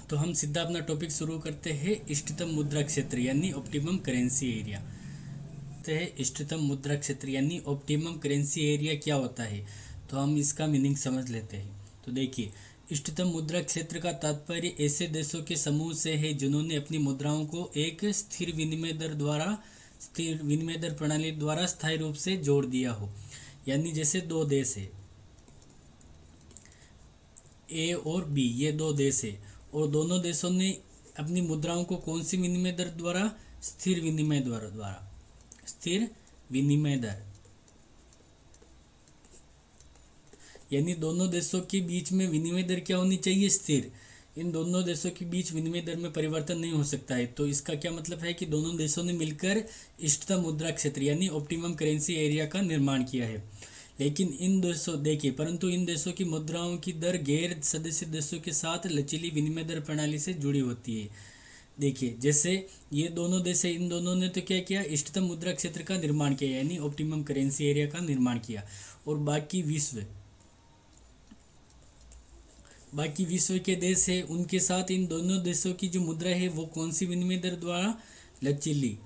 तो हम सीधा अपना टॉपिक शुरू करते हैं। इष्टतम मुद्रा क्षेत्र यानी ऑप्टिमम करेंसी एरिया। तो है इष्टतम मुद्रा क्षेत्र यानी ऑप्टिमम करेंसी एरिया क्या होता है, तो हम इसका मीनिंग समझ लेते हैं। तो देखिए, इष्टतम मुद्रा क्षेत्र का तात्पर्य ऐसे देशों के समूह से है जिन्होंने अपनी मुद्राओं को एक स्थिर विनिमय दर प्रणाली द्वारा स्थायी रूप से जोड़ दिया हो। यानी जैसे दो देश है, ए और बी, ये दो देश है और दोनों देशों ने अपनी मुद्राओं को कौन सी विनिमय दर द्वारा, स्थिर विनिमय दर, यानी दोनों देशों के बीच में विनिमय दर क्या होनी चाहिए, स्थिर। इन दोनों देशों के बीच विनिमय दर में परिवर्तन नहीं हो सकता है। तो इसका क्या मतलब है कि दोनों देशों ने मिलकर इष्टतम मुद्रा क्षेत्र यानी ऑप्टिमम करेंसी एरिया का निर्माण किया है। लेकिन इन देशों देखिए, परंतु इन देशों की मुद्राओं की दर गैर सदस्य देशों के साथ लचीली विनिमय दर प्रणाली से जुड़ी होती है। देखिए, जैसे ये दोनों देश है, इन दोनों ने तो क्या किया, इष्टतम मुद्रा क्षेत्र का निर्माण किया यानी ऑप्टिमम करेंसी एरिया का निर्माण किया। और बाकी विश्व के देश है, उनके साथ इन दोनों देशों की जो मुद्रा है वो कौन सी विनिमय दर द्वारा, लचीली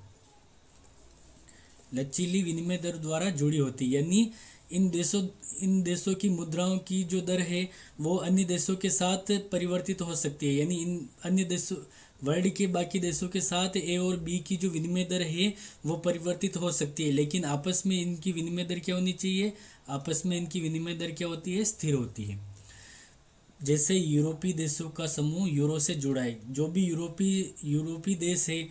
विनिमय दर द्वारा जुड़ी होती है। यानी इन देशों की मुद्राओं की जो दर है वो अन्य देशों के साथ परिवर्तित हो सकती है। यानी इन अन्य देशों, वर्ल्ड के बाकी देशों के साथ ए और बी की जो विनिमय दर है वो परिवर्तित हो सकती है, लेकिन आपस में इनकी विनिमय दर क्या होनी चाहिए, आपस में इनकी विनिमय दर क्या होती है, स्थिर होती है। जैसे यूरोपीय देशों का समूह यूरो से जुड़ा है, जो भी यूरोपीय देश है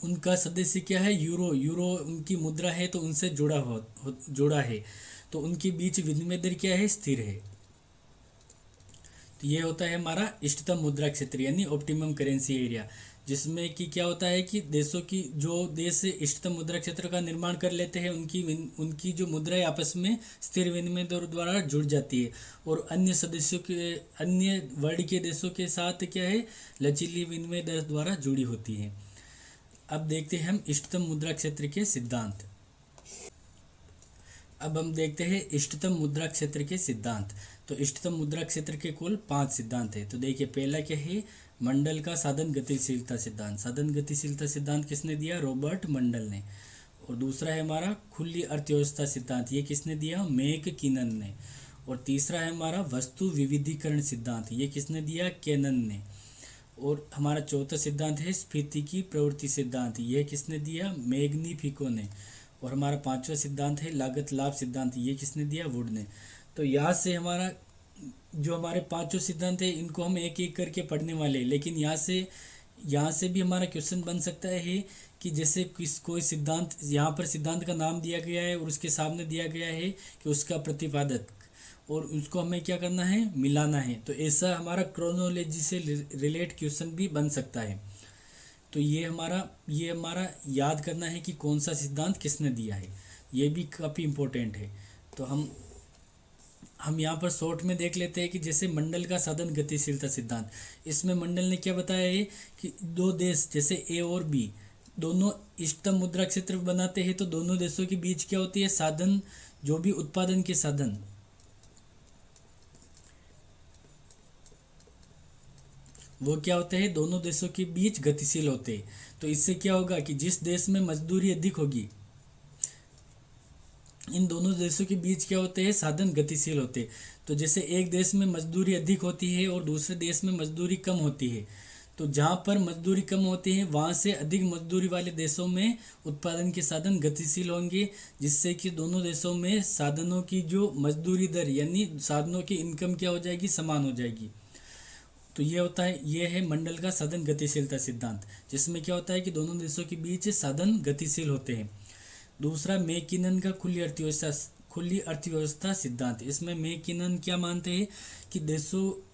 उनका सदस्य क्या है, यूरो उनकी मुद्रा है तो उनसे जुड़ा है, तो उनके बीच विनिमय दर क्या है, स्थिर है। तो ये होता है हमारा इष्टतम मुद्रा क्षेत्र यानी ऑप्टिमम करेंसी एरिया, जिसमें कि क्या होता है कि जो देश इष्टतम मुद्रा क्षेत्र का निर्माण कर लेते हैं उनकी जो मुद्राएं आपस में स्थिर विनिमय दर द्वारा जुड़ जाती है और अन्य वर्ल्ड के देशों के साथ क्या है, लचीली विनिमय दर द्वारा जुड़ी होती है। अब देखते हैं हम इष्टतम मुद्रा क्षेत्र के सिद्धांत। अब हम देखते हैं इष्टतम मुद्रा क्षेत्र के सिद्धांत। तो इष्टतम मुद्रा क्षेत्र के कुल 5 सिद्धांत है। तो देखिए, पहला क्या है, मंडल का साधन गतिशीलता सिद्धांत। साधन गतिशीलता सिद्धांत किसने दिया, रॉबर्ट मंडल ने। और दूसरा है हमारा खुली अर्थव्यवस्था सिद्धांत, ये किसने दिया, मैककिनन ने। और तीसरा है हमारा वस्तु विविधीकरण सिद्धांत, ये किसने दिया, केनन ने। और हमारा चौथा सिद्धांत है स्फीति की प्रवृत्ति सिद्धांत, ये किसने दिया, मैग्निफिको ने। और हमारा 5वां सिद्धांत है लागत लाभ सिद्धांत, ये किसने दिया, वुड ने। तो यहाँ से हमारे 5 सिद्धांत है इनको हम एक एक करके पढ़ने वाले हैं, लेकिन यहाँ से भी हमारा क्वेश्चन बन सकता है कि जैसे कोई सिद्धांत, यहाँ पर सिद्धांत का नाम दिया गया है और उसके सामने दिया गया है कि उसका प्रतिपादक, और उसको हमें क्या करना है, मिलाना है। तो ऐसा हमारा क्रोनोलॉजी से रिलेट क्वेश्चन भी बन सकता है। तो ये हमारा याद करना है कि कौन सा सिद्धांत किसने दिया है, ये भी काफ़ी इम्पोर्टेंट है। तो हम यहाँ पर शॉर्ट में देख लेते हैं कि जैसे मंडल का साधन गतिशीलता सिद्धांत, इसमें मंडल ने क्या बताया है कि दो देश जैसे ए और बी दोनों इष्टतम मुद्रा क्षेत्र बनाते हैं, तो दोनों देशों के बीच क्या होती है, साधन, जो भी उत्पादन के साधन, वो क्या होते हैं, दोनों देशों के बीच गतिशील होते हैं। तो इससे क्या होगा कि जिस देश में मजदूरी अधिक होगी, इन दोनों देशों के बीच क्या होते हैं, साधन गतिशील होते हैं। तो जैसे एक देश में मजदूरी अधिक होती है और दूसरे देश में मजदूरी कम होती है, तो जहाँ पर मजदूरी कम होती है वहाँ से अधिक मजदूरी वाले देशों में उत्पादन के साधन गतिशील होंगे, जिससे कि दोनों देशों में साधनों की जो मजदूरी दर यानी साधनों की इनकम क्या हो जाएगी, समान हो जाएगी। तो ये है मंडल का साधन गतिशीलता सिद्धांत, जिसमें क्या होता है कि दोनों देशों के बीच साधन गतिशील होते हैं। दूसरा मैकिनन का खुली अर्थव्यवस्था सिद्धांत, इसमें मैकिनन क्या मानते हैं कि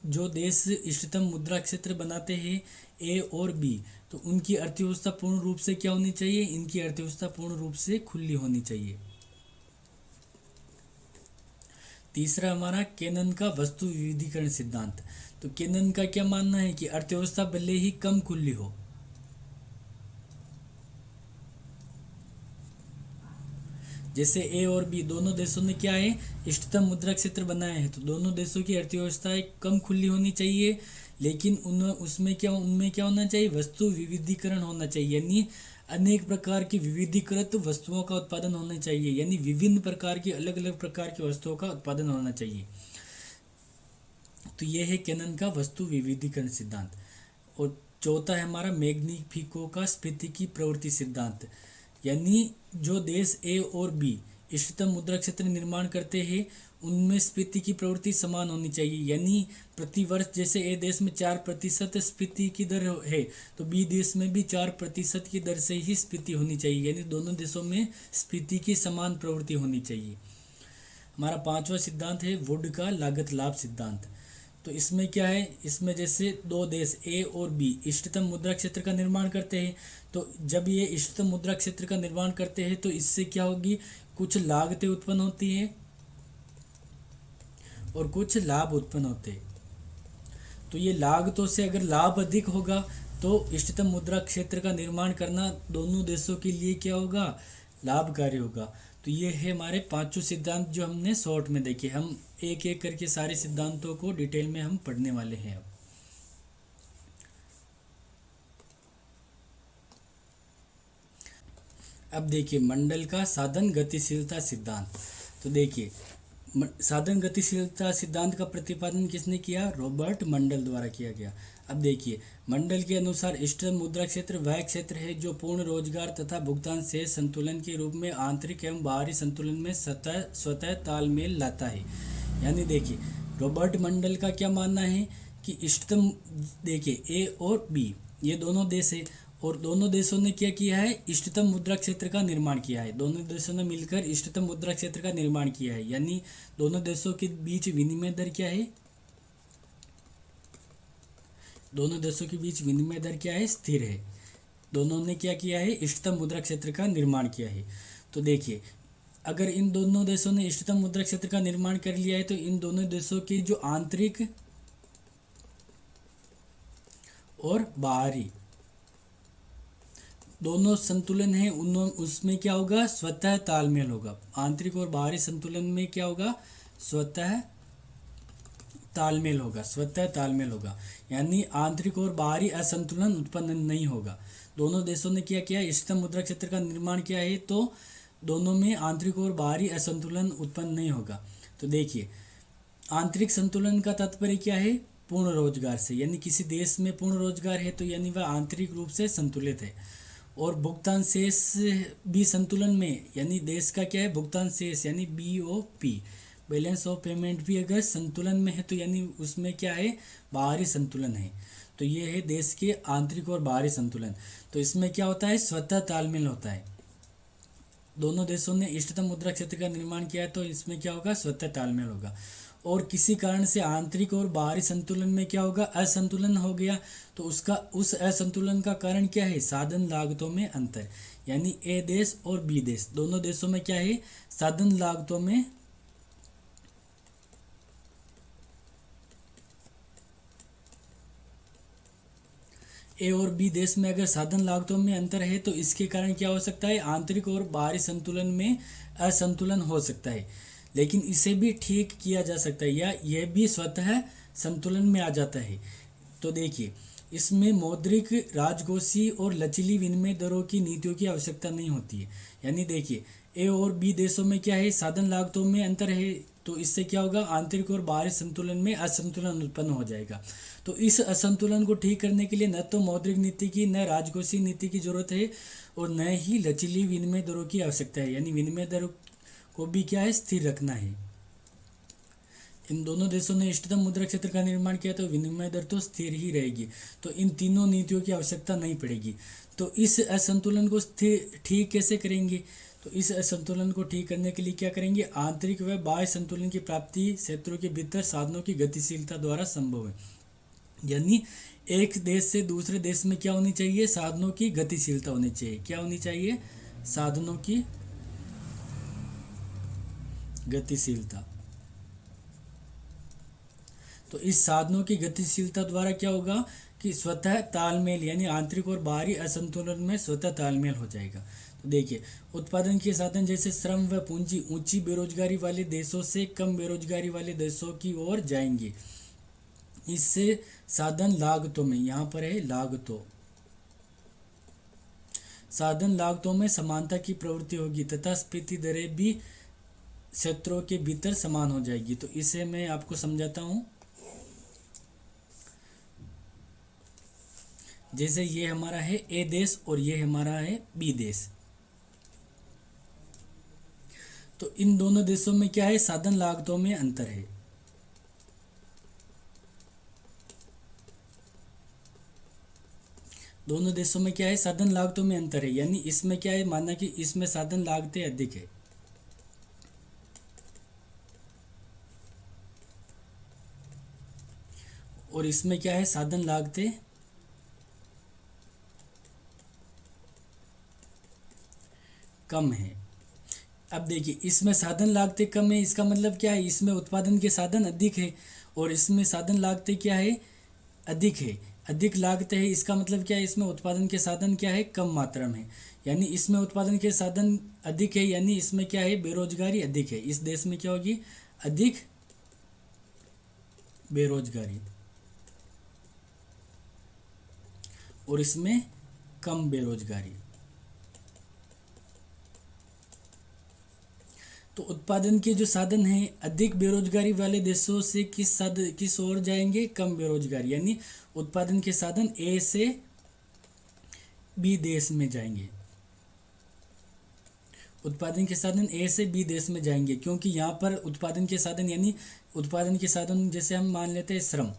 जो देश इष्टतम मुद्रा क्षेत्र बनाते हैं ए और बी, तो उनकी अर्थव्यवस्था पूर्ण रूप से क्या होनी चाहिए, इनकी अर्थव्यवस्था पूर्ण रूप से खुली होनी चाहिए। तीसरा हमारा केनन का वस्तु विविधीकरण सिद्धांत। तो केनन का क्या मानना है कि अर्थव्यवस्था भले ही कम खुली हो, जैसे ए और बी दोनों देशों ने क्या है, इष्टतम मुद्रा क्षेत्र बनाया है, तो दोनों देशों की अर्थव्यवस्थाएं कम खुली होनी चाहिए, लेकिन उनमें क्या होना चाहिए, वस्तु विविधीकरण होना चाहिए, यानी अनेक प्रकार की विविधीकृत वस्तुओं का उत्पादन होना चाहिए, यानी विभिन्न प्रकार की अलग अलग प्रकार की वस्तुओं का उत्पादन होना चाहिए। तो ये है केनन का वस्तु विविधीकरण सिद्धांत। और चौथा है हमारा मैग्निफिको का स्फीतिकी प्रवृत्ति सिद्धांत, यानी जो देश ए और बी इष्टतम मुद्रा क्षेत्र निर्माण करते हैं उनमें स्फीति की प्रवृत्ति समान होनी चाहिए, यानी प्रतिवर्ष जैसे ए देश में 4% स्फीति की दर है तो बी देश में भी 4% की दर से ही स्फीति होनी चाहिए, यानी दोनों देशों में स्फीति की समान प्रवृत्ति होनी चाहिए। हमारा पांचवा सिद्धांत है वुड का लागत लाभ सिद्धांत। तो इसमें क्या है, इसमें जैसे दो देश ए और बी इष्टतम मुद्रा क्षेत्र का निर्माण करते हैं, तो जब ये इष्टतम मुद्रा क्षेत्र का निर्माण करते हैं तो इससे क्या होगी, कुछ लागतें उत्पन्न होती हैं और कुछ लाभ उत्पन्न होते हैं। तो ये लागतों से अगर लाभ अधिक होगा तो इष्टतम मुद्रा क्षेत्र का निर्माण करना दोनों देशों के लिए क्या होगा, लाभकारी होगा। तो ये है हमारे पांचों सिद्धांत जो हमने शॉर्ट में देखे। हम एक एक करके सारे सिद्धांतों को डिटेल में हम पढ़ने वाले हैं। अब देखिए मंडल का साधन गतिशीलता सिद्धांत। तो देखिए साधन गतिशीलता सिद्धांत का प्रतिपादन किसने किया, रॉबर्ट मंडल द्वारा किया गया। अब देखिए मंडल के अनुसार इष्टतम मुद्रा क्षेत्र वह क्षेत्र है जो पूर्ण रोजगार तथा भुगतान से संतुलन के रूप में आंतरिक एवं बाहरी संतुलन में स्वतः तालमेल लाता है। यानी देखिए रॉबर्ट मंडल का क्या मानना है कि इष्टतम, देखिए ए और बी ये दोनों देश है और दोनों देशों ने क्या किया है, इष्टतम मुद्रा क्षेत्र का निर्माण किया है। दोनों देशों ने मिलकर इष्टतम मुद्रा क्षेत्र का निर्माण किया है, यानी दोनों देशों के बीच विनिमय दर क्या है, दोनों देशों के बीच विनिमय दर क्या है, स्थिर है। दोनों ने क्या किया है, इष्टतम मुद्रा क्षेत्र का निर्माण किया है। तो देखिए अगर इन दोनों देशों ने इष्टतम मुद्रा क्षेत्र का निर्माण कर लिया है तो इन दोनों देशों की जो आंतरिक और बाहरी दोनों संतुलन है उसमें क्या होगा, स्वतः तालमेल होगा। आंतरिक और बाहरी संतुलन में क्या होगा, स्वतः तालमेल होगा, स्वतः तालमेल होगा, यानी आंतरिक और बाहरी असंतुलन उत्पन्न नहीं होगा। दोनों देशों ने क्या किया, इष्टतम मुद्रा क्षेत्र का निर्माण किया है तो दोनों में आंतरिक और बाहरी असंतुलन उत्पन्न नहीं होगा। तो देखिए आंतरिक संतुलन का तात्पर्य क्या है, पूर्ण रोजगार से, यानी किसी देश में पूर्ण रोजगार है तो यानी वह आंतरिक रूप से संतुलित है। और भुगतान शेष भी संतुलन में, यानी देश का क्या है, भुगतान शेष यानी BOP बैलेंस ऑफ पेमेंट भी अगर संतुलन में है तो यानी उसमें क्या है, बाहरी संतुलन है। तो ये है देश के आंतरिक और बाहरी संतुलन। तो इसमें क्या होता है, स्वतः तालमेल होता है। दोनों देशों ने इष्टतम मुद्रा क्षेत्र का निर्माण किया तो इसमें क्या होगा, स्वतः तालमेल होगा। और किसी कारण से आंतरिक और बाहरी संतुलन में क्या होगा, असंतुलन हो गया तो उसका उस असंतुलन का कारण क्या है, साधन लागतों में अंतर, यानी ए देश और बी देश दोनों देशों में क्या है, साधन लागतों में ए और बी देश में अगर साधन लागतों में अंतर है तो इसके कारण क्या हो सकता है, आंतरिक और बाहरी संतुलन में असंतुलन हो सकता है। लेकिन इसे भी ठीक किया जा सकता है या यह भी स्वतः संतुलन में आ जाता है। तो देखिए इसमें मौद्रिक, राजकोषीय और लचीली विनिमय दरों की नीतियों की आवश्यकता नहीं होती है। यानी देखिए ए और बी देशों में क्या है, साधन लागतों में अंतर है तो इससे क्या होगा, आंतरिक और बाहरी संतुलन में असंतुलन उत्पन्न हो जाएगा। तो इस असंतुलन को ठीक करने के लिए न तो मौद्रिक नीति की, न राजकोषीय नीति की जरूरत है और न ही लचीली विनिमय दरों की आवश्यकता है, यानी विनिमय दर को भी क्या है, स्थिर रखना है। इन दोनों देशों ने इष्टतम मुद्रा क्षेत्र का निर्माण किया तो विनिमय दर तो स्थिर ही रहेगी, तो इन तीनों नीतियों की आवश्यकता नहीं पड़ेगी। तो इस असंतुलन को ठीक कैसे करेंगे, तो इस असंतुलन को ठीक करने के लिए क्या करेंगे, आंतरिक व बाह्य संतुलन की प्राप्ति क्षेत्रों के भीतर साधनों की गतिशीलता द्वारा संभव है। यानी एक देश से दूसरे देश में क्या होनी चाहिए, साधनों की गतिशीलता होनी चाहिए। क्या होनी चाहिए, साधनों की गतिशीलता। तो इस साधनों की गतिशीलता द्वारा क्या होगा कि स्वतः तालमेल, यानी आंतरिक और बाहरी असंतुलन में स्वतः तालमेल हो जाएगा। देखिए, उत्पादन के साधन जैसे श्रम व पूंजी ऊंची बेरोजगारी वाले देशों से कम बेरोजगारी वाले देशों की ओर जाएंगे। इससे साधन लागतों में, यहाँ पर है लागतों, साधन लागतों में समानता की प्रवृत्ति होगी तथा स्फीति दरें भी क्षेत्रों के भीतर समान हो जाएगी। तो इसे मैं आपको समझाता हूँ। जैसे ये हमारा है ए देश और ये हमारा है बी देश, तो इन दोनों देशों में क्या है, साधन लागतों में अंतर है। दोनों देशों में क्या है, साधन लागतों में अंतर है। यानी इसमें क्या है, माना कि इसमें साधन लागतें अधिक है और इसमें क्या है, साधन लागतें कम है। अब देखिए, इसमें साधन लागतें कम है, इसका मतलब क्या है, इसमें उत्पादन के साधन अधिक है और इसमें साधन लागतें क्या है, अधिक है। अधिक लागतें है, इसका मतलब क्या है, इसमें उत्पादन के साधन क्या है, कम मात्रा में। यानी इसमें उत्पादन के साधन अधिक है, यानी इसमें क्या है, बेरोजगारी अधिक है। इस देश में क्या होगी, अधिक बेरोजगारी और इसमें कम बेरोजगारी। तो उत्पादन के जो साधन हैं अधिक बेरोजगारी वाले देशों से किस ओर जाएंगे, कम बेरोजगारी। यानी उत्पादन के साधन ए से बी देश में जाएंगे, उत्पादन के साधन ए से बी देश में जाएंगे, क्योंकि यहाँ पर उत्पादन के साधन, यानी उत्पादन के साधन जैसे हम मान लेते हैं श्रम,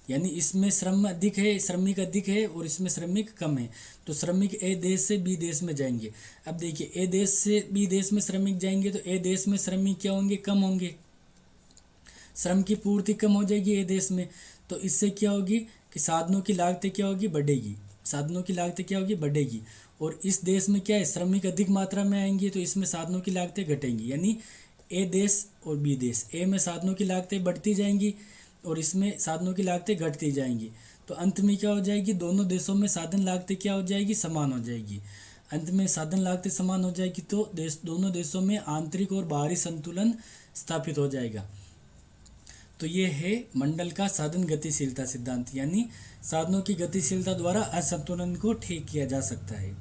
यानी इसमें श्रम अधिक है, श्रमिक अधिक है और इसमें श्रमिक कम है। तो श्रमिक ए देश से बी देश में जाएंगे। अब देखिए, ए देश से बी देश में श्रमिक जाएंगे तो ए देश में श्रमिक क्या होंगे, कम होंगे, श्रम की पूर्ति कम हो जाएगी ए देश में। तो इससे क्या होगी कि साधनों की लागतें क्या होगी, बढ़ेगी, साधनों की लागतें क्या होगी, बढ़ेगी। और इस देश में क्या है, श्रमिक अधिक मात्रा में आएंगे तो इसमें साधनों की लागतें घटेंगी। यानी ए देश और बी देश, ए में साधनों की लागतें बढ़ती जाएंगी और इसमें साधनों की लागतें घटती जाएंगी। तो अंत में क्या हो जाएगी, दोनों देशों में साधन लागतें क्या हो जाएगी, समान हो जाएगी। अंत में साधन लागतें समान हो जाएगी तो दोनों देशों में आंतरिक और बाहरी संतुलन स्थापित हो जाएगा। तो ये है मंडल का साधन गतिशीलता सिद्धांत, यानी साधनों की गतिशीलता द्वारा असंतुलन को ठीक किया जा सकता है।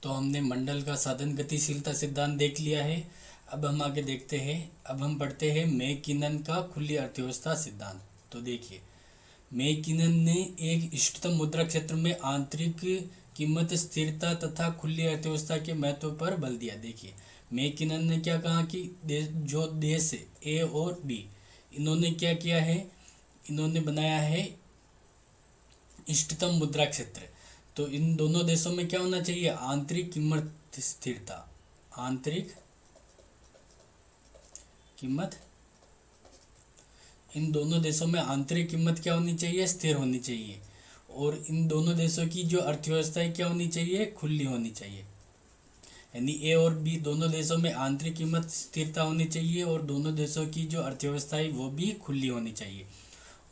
तो हमने मंडल का साधन गतिशीलता सिद्धांत देख लिया है। अब हम आगे देखते हैं, अब हम पढ़ते हैं मैकिनन का खुली अर्थव्यवस्था सिद्धांत। तो देखिए, मैकिनन ने एक इष्टतम मुद्रा क्षेत्र में आंतरिक कीमत स्थिरता तथा खुली अर्थव्यवस्था के महत्व पर बल दिया। देखिए, मैकिनन ने क्या कहा कि जो देश है ए और बी, इन्होंने क्या किया है, इन्होंने बनाया है इष्टतम मुद्रा क्षेत्र। तो इन दोनों देशों में क्या होना चाहिए, आंतरिक कीमत स्थिरता, आंतरिक कीमत, इन दोनों देशों में आंतरिक कीमत क्या होनी चाहिए, स्थिर होनी चाहिए। और इन दोनों देशों की जो अर्थव्यवस्था क्या होनी चाहिए, खुली होनी चाहिए। यानी ए और बी दोनों देशों में आंतरिक कीमत स्थिरता होनी चाहिए और दोनों देशों की जो अर्थव्यवस्था है वो भी खुली होनी चाहिए।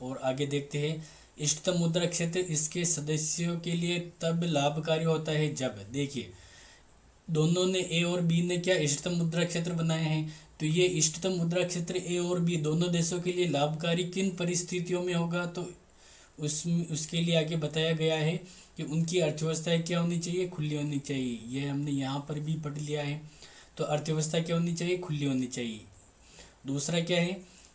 और आगे देखते हैं, इष्टतम मुद्रा क्षेत्र इसके सदस्यों के लिए तब लाभकारी होता है जब, देखिए दोनों ने ए और बी ने क्या इष्टतम मुद्रा क्षेत्र बनाए हैं। तो ये इष्टतम मुद्रा क्षेत्र ए और बी दोनों देशों के लिए लाभकारी किन परिस्थितियों में होगा, तो उसके लिए आगे बताया गया है कि उनकी अर्थव्यवस्था क्या होनी चाहिए, खुली होनी चाहिए। ये हमने यहाँ पर भी पढ़ लिया है। तो अर्थव्यवस्था क्या होनी चाहिए, खुली होनी चाहिए। दूसरा क्या है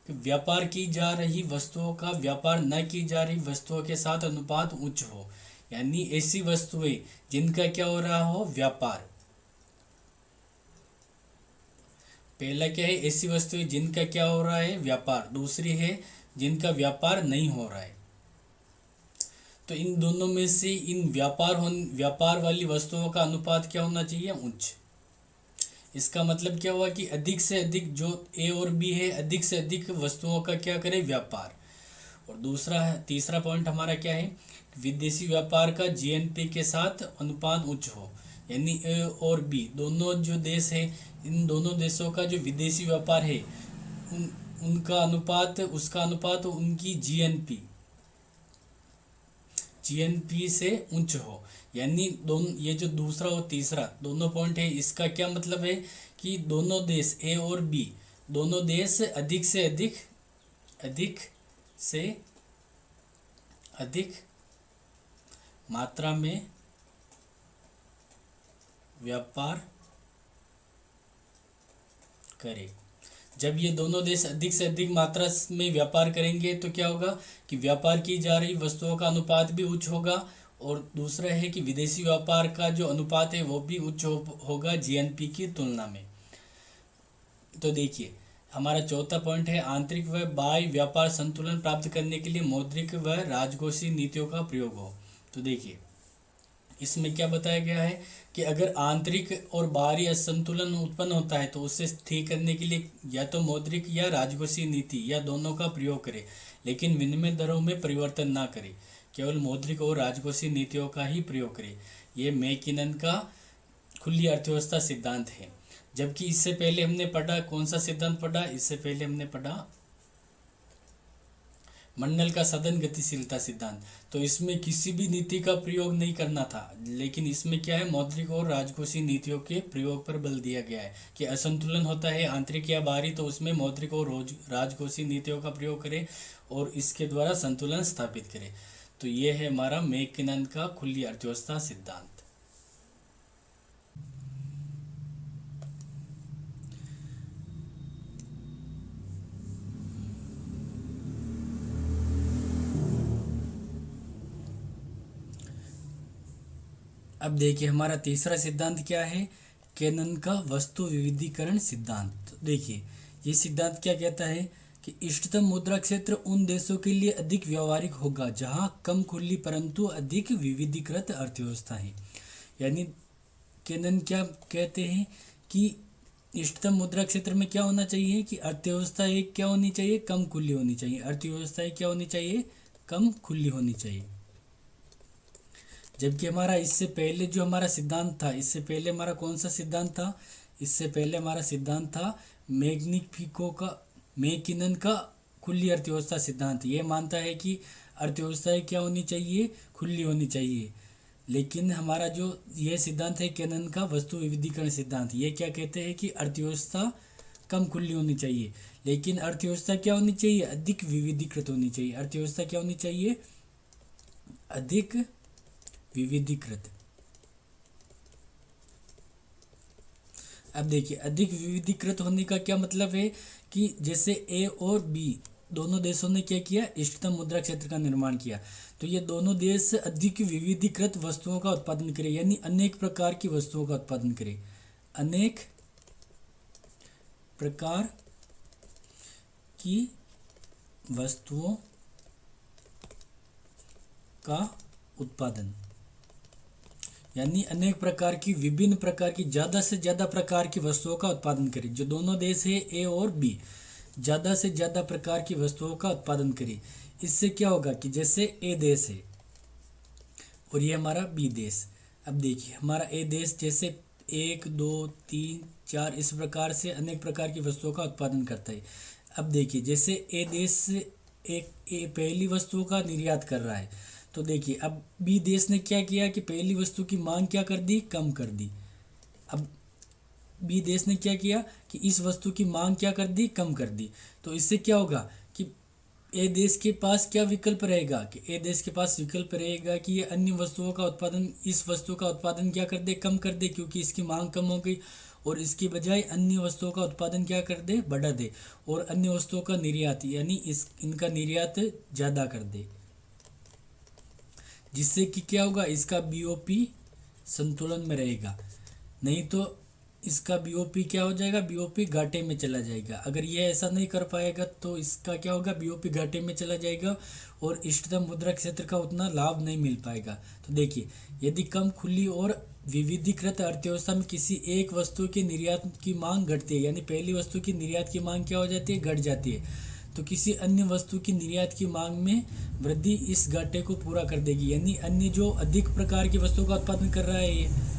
कि व्यापार की जा रही वस्तुओं का व्यापार न की जा रही वस्तुओं के साथ अनुपात उच्च हो, यानी ऐसी वस्तुएं जिनका क्या हो रहा हो, व्यापार। पहला क्या है, ऐसी वस्तुएं जिनका क्या हो रहा है, व्यापार। दूसरी है जिनका व्यापार नहीं हो रहा है। तो इन दोनों में से इन व्यापार वाली वस्तुओं का अनुपात क्या होना चाहिए, उच्च। इसका मतलब क्या हुआ कि अधिक से अधिक जो ए और बी है, अधिक से अधिक वस्तुओं का क्या करे, व्यापार। और तीसरा पॉइंट हमारा क्या है, विदेशी व्यापार का जीएनपी के साथ अनुपात उच्च हो। यानी ए और बी दोनों जो देश है, इन दोनों देशों का जो विदेशी व्यापार है उनका अनुपात, उसका अनुपात उनकी जीएनपी से उच्च हो। यानी दोनों, ये जो दूसरा और तीसरा दोनों पॉइंट है, इसका क्या मतलब है कि दोनों देश ए और बी, दोनों देश अधिक से अधिक मात्रा में व्यापार करे। जब ये दोनों देश अधिक से अधिक मात्रा में व्यापार करेंगे तो क्या होगा कि व्यापार की जा रही वस्तुओं का अनुपात भी उच्च होगा, और दूसरा है कि विदेशी व्यापार का जो अनुपात है वो भी उच्च होगा जीएनपी की तुलना में। तो देखिए हमारा चौथा पॉइंट है, आंतरिक व बाह्य व्यापार संतुलन प्राप्त करने के लिए मौद्रिक व राजकोषीय नीतियों का प्रयोग हो। तो देखिए इसमें क्या बताया गया है कि अगर आंतरिक और बाहरी असंतुलन उत्पन्न होता है तो उसे ठीक करने के लिए या तो मौद्रिक या राजकोषीय नीति या दोनों का प्रयोग करें, लेकिन विनिमय दरों में परिवर्तन ना करें, केवल मौद्रिक और राजकोषीय नीतियों का ही प्रयोग करें। ये मैकिनन का खुली अर्थव्यवस्था सिद्धांत है। जबकि इससे पहले हमने पढ़ा, कौन सा सिद्धांत पढ़ा, इससे पहले हमने पढ़ा मंडल का सदन गतिशीलता सिद्धांत। तो इसमें किसी भी नीति का प्रयोग नहीं करना था, लेकिन इसमें क्या है, मौद्रिक और राजकोषीय नीतियों के प्रयोग पर बल दिया गया है कि असंतुलन होता है आंतरिक या बाहरी, तो उसमें मौद्रिक और राजकोषीय नीतियों का प्रयोग करें और इसके द्वारा संतुलन स्थापित करें। तो ये है हमारा मैकिनन का खुली अर्थव्यवस्था सिद्धांत। अब देखिए हमारा तीसरा सिद्धांत क्या है, केनन का वस्तु विविधीकरण सिद्धांत। तो देखिए ये सिद्धांत क्या कहता है कि इष्टतम मुद्रा क्षेत्र उन देशों के लिए अधिक व्यावहारिक होगा जहां कम खुली परंतु अधिक विविधीकृत अर्थव्यवस्था है। यानी केनन क्या कहते हैं कि इष्टतम मुद्रा क्षेत्र में क्या होना चाहिए कि अर्थव्यवस्था एक क्या होनी चाहिए, कम खुली होनी चाहिए। अर्थव्यवस्था एक क्या होनी चाहिए, कम खुली होनी चाहिए। जबकि हमारा इससे पहले जो हमारा सिद्धांत था, इससे पहले हमारा कौन सा सिद्धांत था, इससे पहले हमारा सिद्धांत था मैकिनन का खुली अर्थव्यवस्था सिद्धांत। ये मानता है कि अर्थव्यवस्थाएं क्या होनी चाहिए, खुली होनी चाहिए। लेकिन हमारा जो ये सिद्धांत है केनन का वस्तु विविधीकरण सिद्धांत, ये क्या कहते हैं कि अर्थव्यवस्था कम खुली होनी चाहिए, लेकिन अर्थव्यवस्था क्या होनी चाहिए, अधिक विविधीकृत होनी चाहिए। अर्थव्यवस्था क्या होनी चाहिए, अधिक विविधीकृत। अब देखिए अधिक विविधीकृत होने का क्या मतलब है कि जैसे ए और बी दोनों देशों ने क्या किया, इष्टतम मुद्रा क्षेत्र का निर्माण किया। तो ये दोनों देश अधिक विविधीकृत वस्तुओं का उत्पादन करें, यानी अनेक प्रकार की वस्तुओं का उत्पादन करें, अनेक प्रकार की वस्तुओं का उत्पादन, यानी अनेक प्रकार की, विभिन्न प्रकार की, ज़्यादा से ज़्यादा प्रकार की वस्तुओं का उत्पादन करें। जो दोनों देश है ए और बी, ज़्यादा से ज़्यादा प्रकार की वस्तुओं का उत्पादन करें। इससे क्या होगा कि जैसे ए देश है और ये हमारा बी देश। अब देखिए हमारा ए देश जैसे 1 2 3 4 इस प्रकार से अनेक प्रकार की वस्तुओं का उत्पादन करता है। अब देखिए जैसे ए देश एक पहली वस्तुओं का निर्यात कर रहा है, तो देखिए अब बी देश ने क्या किया कि पहली वस्तु की मांग क्या कर दी, कम कर दी। अब बी देश ने क्या किया कि इस वस्तु की मांग क्या कर दी, कम कर दी। तो इससे क्या होगा कि ए देश के पास क्या विकल्प रहेगा कि ए देश के पास विकल्प रहेगा कि ये अन्य वस्तुओं का उत्पादन, इस वस्तु का उत्पादन क्या कर दे, कम कर दे, क्योंकि इसकी मांग कम हो गई, और इसकी बजाय अन्य वस्तुओं का उत्पादन क्या कर दे, बढ़ा दे, और अन्य वस्तुओं का निर्यात यानी इनका निर्यात ज़्यादा कर दे। जिससे कि क्या होगा, इसका बीओपी संतुलन में रहेगा, नहीं तो इसका बीओपी क्या हो जाएगा, बीओपी घाटे में चला जाएगा। अगर ये ऐसा नहीं कर पाएगा तो इसका क्या होगा, बीओपी घाटे में चला जाएगा और इष्टतम मुद्रा क्षेत्र का उतना लाभ नहीं मिल पाएगा। तो देखिए यदि कम खुली और विविधीकृत अर्थव्यवस्था में किसी एक वस्तु के निर्यात की मांग घटती है, यानी पहली वस्तु की निर्यात की मांग क्या हो जाती है, घट जाती है, तो किसी अन्य वस्तु की निर्यात की मांग में वृद्धि इस घाटे को पूरा कर देगी। यानी अन्य जो अधिक प्रकार की वस्तुओं का उत्पादन कर रहा है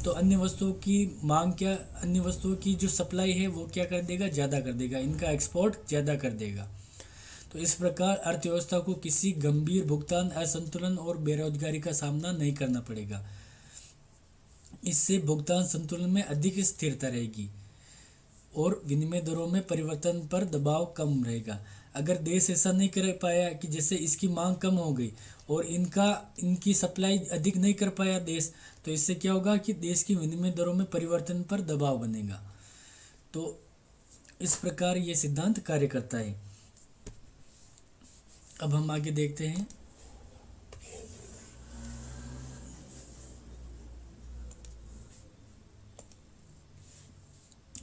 तो अन्य वस्तुओं की मांग क्या, अन्य वस्तुओं की जो सप्लाई है वो क्या कर देगा, ज़्यादा कर देगा, इनका एक्सपोर्ट ज़्यादा कर देगा। तो इस प्रकार अर्थव्यवस्था को किसी गंभीर भुगतान असंतुलन और बेरोजगारी का सामना नहीं करना पड़ेगा। इससे भुगतान संतुलन में अधिक स्थिरता रहेगी और विनिमय दरों में परिवर्तन पर दबाव कम रहेगा। अगर देश ऐसा नहीं कर पाया कि जैसे इसकी मांग कम हो गई और इनकी सप्लाई अधिक नहीं कर पाया देश, तो इससे क्या होगा कि देश की विनिमय दरों में परिवर्तन पर दबाव बनेगा। तो इस प्रकार ये सिद्धांत कार्य करता है। अब हम आगे देखते हैं।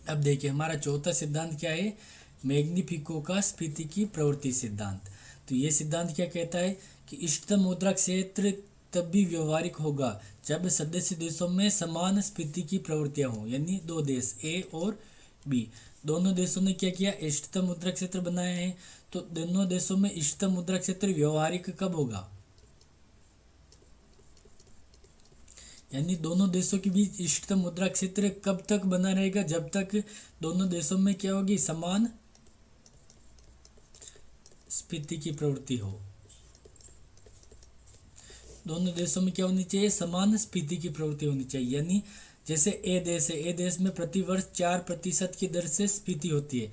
अब देखिए हमारा चौथा सिद्धांत क्या है, मैग्निफिको का स्फीति प्रवृत्ति सिद्धांत। तो ये सिद्धांत क्या कहता है कि इष्टतम मुद्रा क्षेत्र तब भी व्यवहारिक होगा जब सदस्य देशों में समान स्फीति की प्रवृत्तियां हों, यानी दो देश ए और बी, दोनों देशों ने क्या किया, इष्टतम मुद्रा क्षेत्र बनाया है। तो दोनों देशों में इष्टतम मुद्रा क्षेत्र व्यवहारिक कब होगा, यानी दोनों देशों के बीच इष्टतम मुद्रा क्षेत्र कब तक बना रहेगा, जब तक दोनों देशों में क्या होगी, समान स्फीति की प्रवृत्ति हो। दोनों देशों में क्या होनी चाहिए, समान स्फीति की प्रवृत्ति होनी चाहिए। यानी जैसे ए देश है, ए देश में प्रतिवर्ष 4% की दर से स्फीति होती है,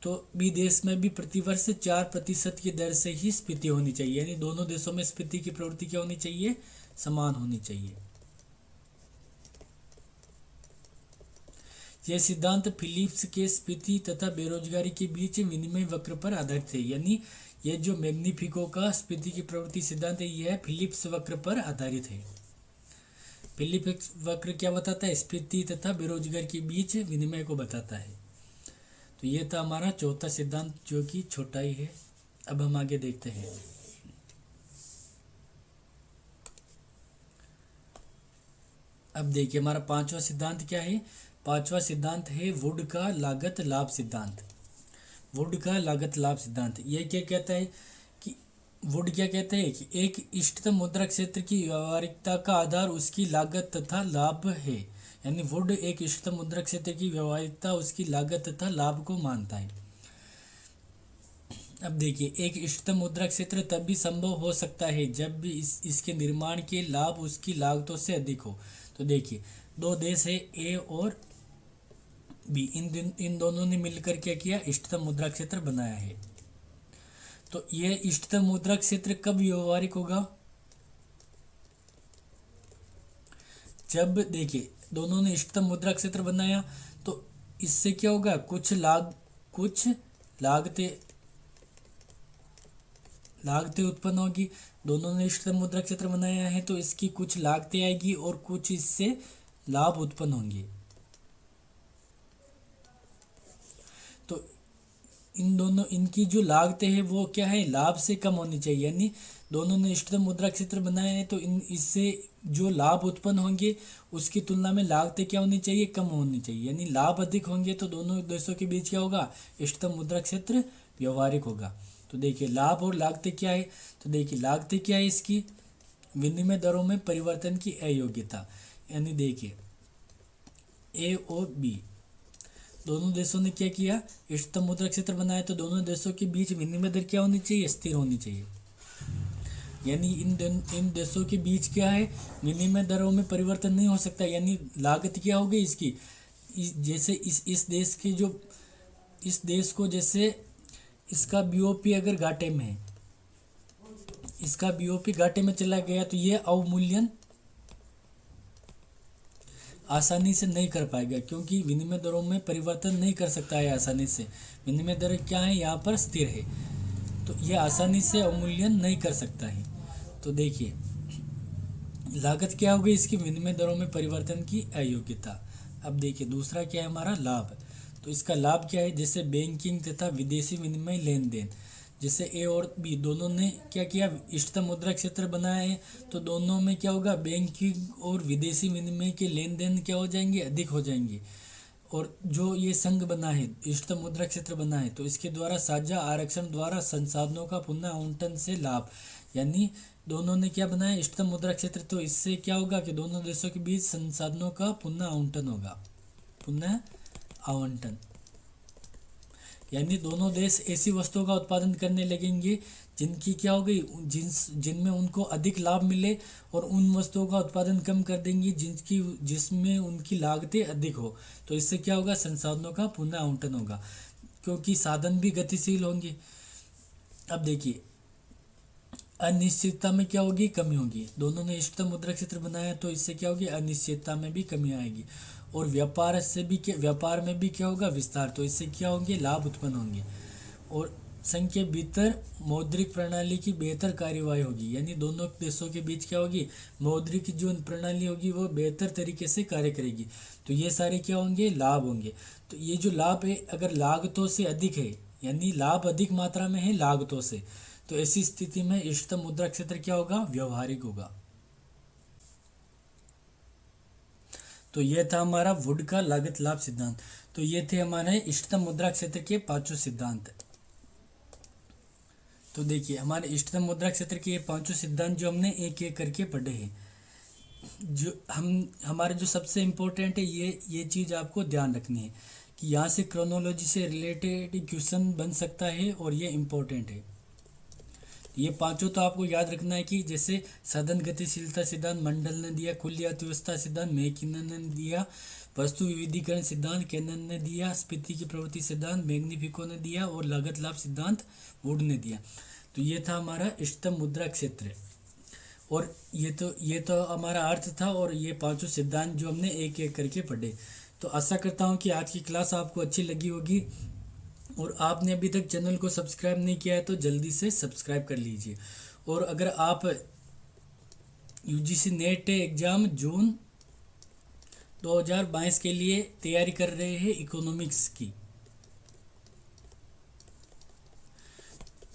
तो बी देश में भी प्रतिवर्ष 4% की दर से ही स्फीति होनी चाहिए। यानी दोनों देशों में स्फीति की प्रवृत्ति क्या होनी चाहिए, समान होनी चाहिए। यह सिद्धांत फिलिप्स के स्फीति तथा बेरोजगारी के बीच विनिमय वक्र पर आधारित है। यानी यह जो मैग्निफिको का स्फीति की प्रवृत्ति सिद्धांत है, यह फिलिप्स वक्र पर आधारित है। फिलिप्स वक्र क्या बताता है, स्फीति तथा बेरोजगारी के बीच विनिमय को बताता है। तो यह था हमारा चौथा सिद्धांत जो कि छोटा ही है। अब हम आगे देखते हैं। अब देखिए हमारा पांचवा सिद्धांत क्या है, पांचवा सिद्धांत है वुड का लागत लाभ सिद्धांत। वुड का लागत लाभ सिद्धांत ये क्या कहता है कि वुड क्या कहते हैं कि एक इष्टतम मुद्रा क्षेत्र की व्यवहारिकता का आधार उसकी लागत तथा लाभ है। यानी वुड एक इष्टतम मुद्रा क्षेत्र की व्यवहारिकता उसकी लागत तथा लाभ को मानता है। अब देखिए एक इष्टतम मुद्रा क्षेत्र तब भी संभव हो सकता है जब भी इसके निर्माण के लाभ उसकी लागतों से अधिक हो। तो देखिए दो देश है ए और बी, इन दोनों ने मिलकर क्या किया, इष्टतम मुद्रा क्षेत्र बनाया है। तो यह इष्टतम मुद्रा क्षेत्र कब व्यवहारिक होगा, जब देखिए दोनों ने इष्टतम मुद्रा क्षेत्र बनाया तो इससे क्या होगा, कुछ लागतें उत्पन्न होगी। दोनों ने इष्टतम मुद्रा क्षेत्र बनाया है तो इसकी कुछ लागतें आएगी और कुछ इससे लाभ उत्पन्न होंगे। तो इनकी जो लागतें हैं वो क्या है, लाभ से कम होनी चाहिए। यानी दोनों ने इष्टतम मुद्रा क्षेत्र बनाया है तो इससे जो लाभ उत्पन्न होंगे उसकी तुलना में लागतें क्या होनी चाहिए, कम होनी चाहिए। यानी लाभ अधिक होंगे तो दोनों देशों के बीच क्या होगा, इष्टतम मुद्रा क्षेत्र व्यवहारिक होगा। तो देखिए लाभ और लागतें क्या है, तो देखिए लागतें क्या है, इसकी विनिमय दरों में परिवर्तन की अयोग्यता। यानी देखिए ए और बी दोनों देशों ने क्या किया, इष्टतम मुद्रा क्षेत्र बनाया तो दोनों देशों के बीच विनिमय दर क्या होनी चाहिए, स्थिर होनी चाहिए। यानी इन देशों के बीच क्या है, विनिमय दरों में परिवर्तन नहीं हो सकता। यानी लागत क्या होगी इसकी, जैसे इस देश की जो इस देश को जैसे इसका बीओपी अगर घाटे में है, इसका बीओपी घाटे में चला गया तो ये अवमूल्यन आसानी से नहीं कर पाएगा क्योंकि विनिमय दरों में परिवर्तन नहीं कर सकता है आसानी से। विनिमय दर क्या है, यहाँ पर स्थिर है तो यह आसानी से अवमूल्यन नहीं कर सकता है। तो देखिए लागत क्या होगी, इसकी विनिमय दरों में परिवर्तन की अयोग्यता। अब देखिए दूसरा क्या है हमारा लाभ। तो इसका लाभ क्या है, जैसे बैंकिंग तथा विदेशी विनिमय लेन देन। जैसे ए और बी दोनों ने क्या किया, इष्टतम मुद्रा क्षेत्र बनाया है तो दोनों में क्या होगा, बैंकिंग और विदेशी विनिमय के लेन देन क्या हो जाएंगे, अधिक हो जाएंगे। और जो ये संघ बना है, इष्टतम मुद्रा क्षेत्र बना है तो इसके द्वारा साझा आरक्षण द्वारा संसाधनों का पुनः आवंटन से लाभ। यानी दोनों ने क्या बनाया, इष्टतम मुद्रा क्षेत्र, तो इससे क्या होगा कि दोनों देशों के बीच संसाधनों का पुनः आवंटन होगा, पुनः आवंटन। यानी दोनों देश ऐसी वस्तुओं का उत्पादन करने लगेंगे जिनकी क्या हो गई, जिनमें उनको अधिक लाभ मिले, और उन वस्तुओं का उत्पादन कम कर देंगे जिसमें उनकी लागतें अधिक हो। तो इससे क्या होगा, संसाधनों का पुनः आवंटन होगा, क्योंकि साधन भी गतिशील होंगे। अब देखिए अनिश्चितता में क्या होगी, कमी होगी। दोनों ने इष्टतम मुद्रा क्षेत्र बनाया तो इससे क्या होगी, अनिश्चितता में भी कमी आएगी। और व्यापार में भी क्या होगा, विस्तार, तो इससे क्या होंगे, लाभ उत्पन्न होंगे। और संघ के भीतर मौद्रिक प्रणाली की बेहतर कार्यवाही होगी, यानी दोनों देशों के बीच क्या होगी, मौद्रिक जो प्रणाली होगी वो बेहतर तरीके से कार्य करेगी। तो ये सारे क्या होंगे, लाभ होंगे। तो ये जो लाभ है अगर लागतों से अधिक है, यानी लाभ अधिक मात्रा में है लागतों से, तो ऐसी स्थिति में इष्टतम मुद्रा क्षेत्र क्या होगा, व्यवहारिक होगा। तो यह था हमारा वुड का लागत लाभ सिद्धांत। तो ये थे हमारे इष्टतम मुद्रा क्षेत्र के पांचों सिद्धांत। तो देखिए हमारे इष्टतम मुद्रा क्षेत्र के ये पांचों सिद्धांत जो हमने एक एक करके पढ़े हैं, जो हमारे जो सबसे इम्पोर्टेंट है ये चीज़ आपको ध्यान रखनी है कि यहाँ से क्रोनोलॉजी से रिलेटेड क्वेश्चन बन सकता है और ये इम्पोर्टेंट है। ये पांचों तो आपको याद रखना है कि जैसे सदन गतिशीलता सिद्धांत मंडल ने दिया, कुल अर्थव्यवस्था सिद्धांत मैकिनन ने दिया, वस्तु विविधीकरण सिद्धांत केनन ने दिया, स्फीति की प्रवृत्ति सिद्धांत मैग्निफिको ने दिया, और लागत लाभ सिद्धांत वुड ने दिया। तो ये था हमारा इष्टतम मुद्रा क्षेत्र, और ये तो हमारा अर्थ था, और ये पांचों सिद्धांत जो हमने एक एक करके पढ़े। तो आशा करता हूँ कि आज की क्लास आपको अच्छी लगी होगी, और आपने अभी तक चैनल को सब्सक्राइब नहीं किया है तो जल्दी से सब्सक्राइब कर लीजिए। और अगर आप यूजीसी नेट एग्ज़ाम जून 2022 के लिए तैयारी कर रहे हैं इकोनॉमिक्स की,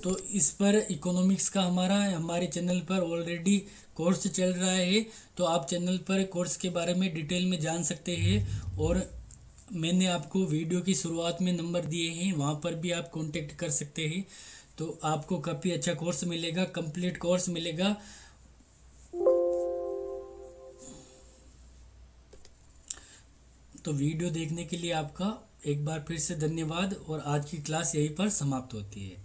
तो इस पर इकोनॉमिक्स का हमारे चैनल पर ऑलरेडी कोर्स चल रहा है, तो आप चैनल पर कोर्स के बारे में डिटेल में जान सकते हैं। और मैंने आपको वीडियो की शुरुआत में नंबर दिए हैं, वहाँ पर भी आप कांटेक्ट कर सकते हैं। तो आपको काफ़ी अच्छा कोर्स मिलेगा, कंप्लीट कोर्स मिलेगा। तो वीडियो देखने के लिए आपका एक बार फिर से धन्यवाद, और आज की क्लास यहीं पर समाप्त होती है।